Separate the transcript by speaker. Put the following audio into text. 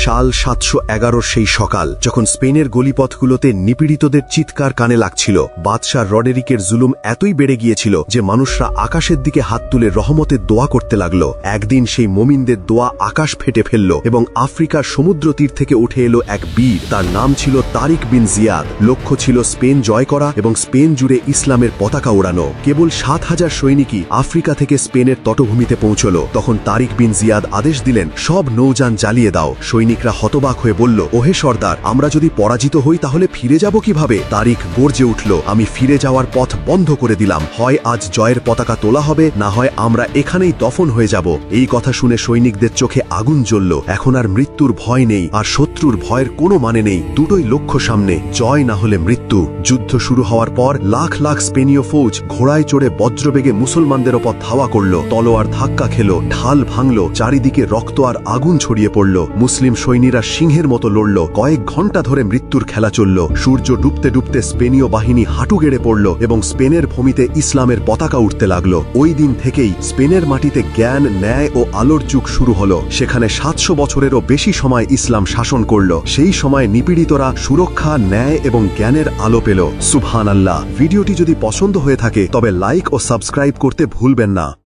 Speaker 1: সাল 711 সেই সকাল, যখন স্পেনের গলিপথগুলোতে নিপীড়িতদের চিৎকার কানে লাগছিল। বাদশাহ রডেরিকের জুলুম এতই বেড়ে গিয়েছিল যে মানুষরা আকাশের দিকে হাত তুলে রহমতের দোয়া করতে লাগল। একদিন সেই মুমিনদের দোয়া আকাশ ফেটে ফেলল এবং আফ্রিকার সমুদ্র তীর থেকে উঠে এলো এক বীর। তার নাম ছিল তারিক বিন জিয়াদ। লক্ষ্য ছিল স্পেন জয় করা এবং স্পেন জুড়ে ইসলামের পতাকা ওড়ানো। কেবল 7000 সৈনিকই আফ্রিকা থেকে স্পেনের তটভূমিতে পৌঁছল। তখন তারিক বিন জিয়াদ আদেশ দিলেন, সব নৌযান জ্বালিয়ে দাও। সৈনিকরা হতবাক হয়ে বলল, ওহে সর্দার, আমরা যদি পরাজিত হই তাহলে ফিরে যাব কিভাবে? তারিক গর্জে উঠল, আমি ফিরে যাওয়ার পথ বন্ধ করে দিলাম। হয় আজ জয়ের পতাকা তোলা হবে, না হয় আমরা এখানেই দফন হয়ে যাব। এই কথা শুনে সৈনিকদের চোখে আগুন জ্বলল। এখন আর মৃত্যুর ভয় নেই, আর শত্রুর ভয়ের কোনো মানে নেই। দুটোই লক্ষ্য সামনে, জয় না হলে মৃত্যু। যুদ্ধ শুরু হওয়ার পর লাখ লাখ স্পেনীয় ফৌজ ঘোড়ায় চড়ে বজ্রবেগে মুসলমানদের ওপর ধাওয়া করল। তলোয়ার ধাক্কা খেল, ঢাল ভাঙল, চারিদিকে রক্ত আর আগুন ছড়িয়ে পড়ল। মুসলিম সৈন্যরা সিংহের মতো লড়ল। কয়েক ঘন্টা ধরে মৃত্যুর খেলা চলল। সূর্য ডুবতে ডুবতে স্পেনীয় বাহিনী হাঁটু গেড়ে পড়ল এবং স্পেনের ভূমিতে ইসলামের পতাকা উঠতে লাগল। ওই দিন থেকেই স্পেনের মাটিতে জ্ঞান, ন্যায় ও আলোর যুগ শুরু হল। সেখানে 700 বছরেরও বেশি সময় ইসলাম শাসন করল। সেই সময় নিপীড়িতরা সুরক্ষা, ন্যায় এবং জ্ঞানের আলো পেল। সুবহানাল্লাহ। ভিডিওটি যদি পছন্দ হয়ে থাকে তবে লাইক ও সাবস্ক্রাইব করতে ভুলবেন না।